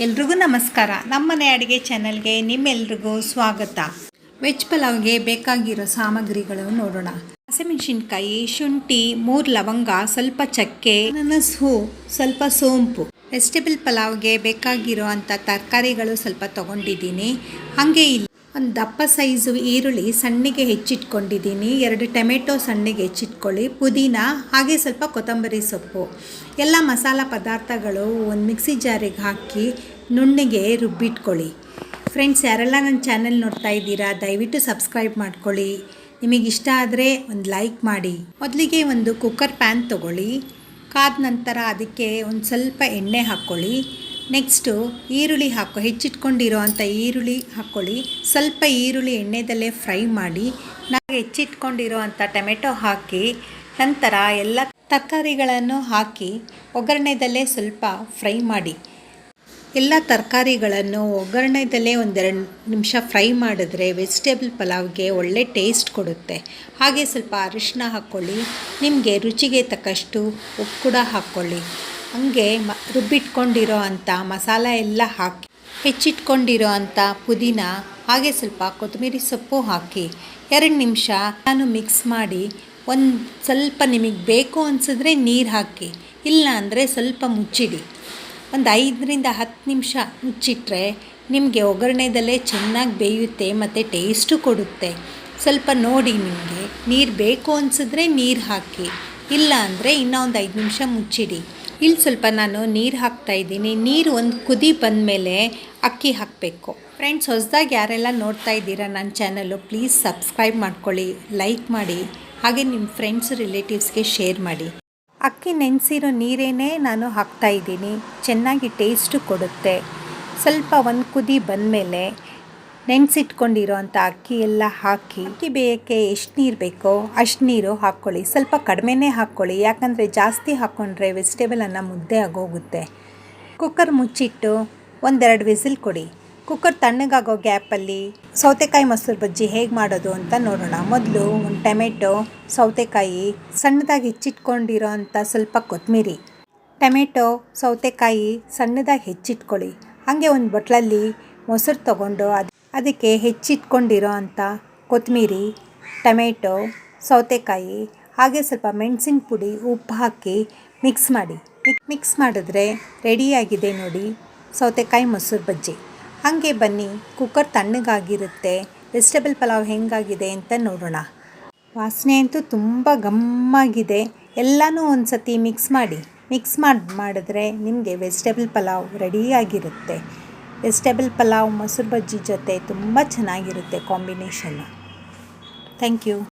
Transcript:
ಎಲ್ರಿಗೂ ನಮಸ್ಕಾರ. ನಮ್ಮನೆ ಅಡುಗೆ ಚಾನಲ್ಗೆ ನಿಮ್ಮೆಲ್ರಿಗೂ ಸ್ವಾಗತ. ವೆಜ್ ಪಲಾವ್ಗೆ ಬೇಕಾಗಿರೋ ಸಾಮಗ್ರಿಗಳು ನೋಡೋಣ. ಹಸಿಮೆಣಸಿನ್ಕಾಯಿ, ಶುಂಠಿ, 3 ಲವಂಗ, ಸ್ವಲ್ಪ ಚಕ್ಕೆ, ಮೆಣಸು, ಸ್ವಲ್ಪ ಸೋಂಪು. ವೆಜಿಟೇಬಲ್ ಪಲಾವ್ಗೆ ಬೇಕಾಗಿರೋ ಅಂಥ ತರಕಾರಿಗಳು ಸ್ವಲ್ಪ ತೊಗೊಂಡಿದ್ದೀನಿ. ಹಾಗೆ ಇಲ್ಲಿ ಒಂದು ದಪ್ಪ ಸೈಜು ಈರುಳ್ಳಿ ಸಣ್ಣಗೆ ಹೆಚ್ಚಿಟ್ಕೊಂಡಿದ್ದೀನಿ. 2 ಟೊಮೆಟೊ ಸಣ್ಣಗೆ ಹೆಚ್ಚಿಟ್ಕೊಳ್ಳಿ. ಪುದೀನ ಹಾಗೆ ಸ್ವಲ್ಪ ಕೊತ್ತಂಬರಿ ಸೊಪ್ಪು. ಎಲ್ಲ ಮಸಾಲ ಪದಾರ್ಥಗಳು ಒಂದು ಮಿಕ್ಸಿ ಜಾರಿಗೆ ಹಾಕಿ ನುಣ್ಣಗೆ ರುಬ್ಬಿಟ್ಕೊಳ್ಳಿ. ಫ್ರೆಂಡ್ಸ್, ಯಾರೆಲ್ಲ ನನ್ನ ಚಾನೆಲ್ ನೋಡ್ತಾ ಇದ್ದೀರಾ ದಯವಿಟ್ಟು ಸಬ್ಸ್ಕ್ರೈಬ್ ಮಾಡ್ಕೊಳ್ಳಿ. ನಿಮಗಿಷ್ಟ ಆದರೆ ಒಂದು ಲೈಕ್ ಮಾಡಿ. ಮೊದಲಿಗೆ ಒಂದು ಕುಕ್ಕರ್ ಪ್ಯಾನ್ ತೊಗೊಳ್ಳಿ. ಕಾದ ನಂತರ ಅದಕ್ಕೆ ಒಂದು ಸ್ವಲ್ಪ ಎಣ್ಣೆ ಹಾಕ್ಕೊಳ್ಳಿ. ನೆಕ್ಸ್ಟು ಈರುಳ್ಳಿ ಹೆಚ್ಚಿಟ್ಕೊಂಡಿರೋ ಅಂಥ ಈರುಳ್ಳಿ ಹಾಕ್ಕೊಳ್ಳಿ. ಸ್ವಲ್ಪ ಈರುಳ್ಳಿ ಎಣ್ಣೆದಲ್ಲೇ ಫ್ರೈ ಮಾಡಿ ನಾವು ಹೆಚ್ಚಿಟ್ಕೊಂಡಿರೋ ಅಂಥ ಟೊಮೆಟೊ ಹಾಕಿ ನಂತರ ಎಲ್ಲ ತರಕಾರಿಗಳನ್ನು ಹಾಕಿ ಒಗ್ಗರಣೆದಲ್ಲೇ ಸ್ವಲ್ಪ ಫ್ರೈ ಮಾಡಿ. ಎಲ್ಲ ತರಕಾರಿಗಳನ್ನು ಒಗ್ಗರಣೆದಲ್ಲೇ 1-2 ನಿಮಿಷ ಫ್ರೈ ಮಾಡಿದ್ರೆ ವೆಜಿಟೇಬಲ್ ಪಲಾವ್ಗೆ ಒಳ್ಳೆ ಟೇಸ್ಟ್ ಕೊಡುತ್ತೆ. ಹಾಗೆ ಸ್ವಲ್ಪ ಅರಿಶಿನ ಹಾಕ್ಕೊಳ್ಳಿ. ನಿಮಗೆ ರುಚಿಗೆ ತಕ್ಕಷ್ಟು ಉಪ್ಪು ಕೂಡ ಹಾಕ್ಕೊಳ್ಳಿ. ಹಾಗೆ ರುಬ್ಬಿಟ್ಕೊಂಡಿರೋ ಅಂಥ ಮಸಾಲ ಎಲ್ಲ ಹಾಕಿ ಹೆಚ್ಚಿಟ್ಕೊಂಡಿರೋ ಅಂಥ ಪುದೀನ ಹಾಗೆ ಸ್ವಲ್ಪ ಕೊತ್ತಂಬರಿ ಸೊಪ್ಪು ಹಾಕಿ 2 ನಿಮಿಷ ನಾನು ಮಿಕ್ಸ್ ಮಾಡಿ ಒಂದು ಸ್ವಲ್ಪ ನಿಮಗೆ ಬೇಕು ಅನಿಸಿದ್ರೆ ನೀರು ಹಾಕಿ, ಇಲ್ಲ ಅಂದರೆ ಸ್ವಲ್ಪ ಮುಚ್ಚಿಡಿ. ಒಂದು 5-10 ನಿಮಿಷ ಮುಚ್ಚಿಟ್ರೆ ನಿಮಗೆ ಒಗ್ಗರಣೆದಲ್ಲೇ ಚೆನ್ನಾಗಿ ಬೇಯುತ್ತೆ ಮತ್ತು ಟೇಸ್ಟು ಕೊಡುತ್ತೆ. ಸ್ವಲ್ಪ ನೋಡಿ, ನಿಮಗೆ ನೀರು ಬೇಕು ಅನಿಸಿದ್ರೆ ನೀರು ಹಾಕಿ, ಇಲ್ಲ ಅಂದರೆ ಇನ್ನೂ ಒಂದು 5 ನಿಮಿಷ ಮುಚ್ಚಿಡಿ. ಇಲ್ಲಿ ಸ್ವಲ್ಪ ನಾನು ನೀರು ಹಾಕ್ತಾಯಿದ್ದೀನಿ. ನೀರು ಒಂದು ಕುದಿ ಬಂದಮೇಲೆ ಅಕ್ಕಿ ಹಾಕಬೇಕು. ಫ್ರೆಂಡ್ಸ್, ಹೊಸದಾಗಿ ಯಾರೆಲ್ಲ ನೋಡ್ತಾ ಇದ್ದೀರಾ ನನ್ನ ಚಾನಲ್ಲು ಪ್ಲೀಸ್ ಸಬ್ಸ್ಕ್ರೈಬ್ ಮಾಡ್ಕೊಳ್ಳಿ, ಲೈಕ್ ಮಾಡಿ, ಹಾಗೆ ನಿಮ್ಮ ಫ್ರೆಂಡ್ಸ್ ರಿಲೇಟಿವ್ಸ್ಗೆ ಶೇರ್ ಮಾಡಿ. ಅಕ್ಕಿ ನೆನೆಸಿರೋ ನೀರೇನೇ ನಾನು ಹಾಕ್ತಾಯಿದ್ದೀನಿ. ಚೆನ್ನಾಗಿ ಟೇಸ್ಟು ಕೊಡುತ್ತೆ. ಸ್ವಲ್ಪ ಒಂದು ಕುದಿ ಬಂದಮೇಲೆ ನೆನೆಸಿಟ್ಕೊಂಡಿರೋ ಅಂಥ ಅಕ್ಕಿ ಎಲ್ಲ ಹಾಕಿ, ಅಕ್ಕಿ ಬೇಯಕ್ಕೆ ಎಷ್ಟು ನೀರು ಬೇಕೋ ಅಷ್ಟು ನೀರು ಹಾಕ್ಕೊಳ್ಳಿ. ಸ್ವಲ್ಪ ಕಡಿಮೆನೇ ಹಾಕ್ಕೊಳ್ಳಿ, ಯಾಕಂದರೆ ಜಾಸ್ತಿ ಹಾಕ್ಕೊಂಡ್ರೆ ವೆಜಿಟೇಬಲ್ ಅನ್ನ ಮುದ್ದೆ ಆಗೋಗುತ್ತೆ. ಕುಕ್ಕರ್ ಮುಚ್ಚಿಟ್ಟು 1-2 ವಿಸಿಲ್ ಕೊಡಿ. ಕುಕ್ಕರ್ ತಣ್ಣಗಾಗೋ ಗ್ಯಾಪಲ್ಲಿ ಸೌತೆಕಾಯಿ ಮೊಸರು ಬಜ್ಜಿ ಹೇಗೆ ಮಾಡೋದು ಅಂತ ನೋಡೋಣ. ಮೊದಲು ಒಂದು ಟೊಮೆಟೊ, ಸೌತೆಕಾಯಿ, ಸಣ್ಣದಾಗಿ ಹೆಚ್ಚಿಟ್ಕೊಂಡಿರೋ ಅಂಥ ಸ್ವಲ್ಪ ಕೊತ್ತಂಬರಿ, ಟೊಮೆಟೊ, ಸೌತೆಕಾಯಿ ಸಣ್ಣದಾಗಿ ಹೆಚ್ಚಿಟ್ಕೊಳ್ಳಿ. ಹಾಗೆ ಒಂದು ಬಟ್ಲಲ್ಲಿ ಮೊಸರು ತೊಗೊಂಡು ಅದಕ್ಕೆ ಹೆಚ್ಚಿಟ್ಕೊಂಡಿರೋ ಅಂಥ ಕೊತ್ತಂಬರಿ, ಟೊಮೆಟೊ, ಸೌತೆಕಾಯಿ ಹಾಗೆ ಸ್ವಲ್ಪ ಮೆಣಸಿನ ಪುಡಿ, ಉಪ್ಪು ಹಾಕಿ ಮಿಕ್ಸ್ ಮಾಡಿ. ಮಿಕ್ಸ್ ಮಾಡಿದ್ರೆ ರೆಡಿಯಾಗಿದೆ ನೋಡಿ ಸೌತೆಕಾಯಿ ಮೊಸರು ಬಜ್ಜಿ. ಹಾಗೆ ಬನ್ನಿ, ಕುಕ್ಕರ್ ತಣ್ಣಗಾಗಿರುತ್ತೆ. ವೆಜಿಟೇಬಲ್ ಪಲಾವ್ ಹೆಂಗಾಗಿದೆ ಅಂತ ನೋಡೋಣ. ವಾಸನೆ ಅಂತೂ ತುಂಬ ಘಮ್ಮಾಗಿದೆ. ಎಲ್ಲನೂ ಒಂದು ಸತಿ ಮಿಕ್ಸ್ ಮಾಡಿದ್ರೆ ನಿಮಗೆ ವೆಜಿಟೇಬಲ್ ಪಲಾವ್ ರೆಡಿಯಾಗಿರುತ್ತೆ. ವೆಜಿಟೇಬಲ್ ಪಲಾವ್ ಮೊಸರು ಬಜ್ಜಿ ಜೊತೆ ತುಂಬ ಚೆನ್ನಾಗಿರುತ್ತೆ ಕಾಂಬಿನೇಷನ್ನು. Thank you.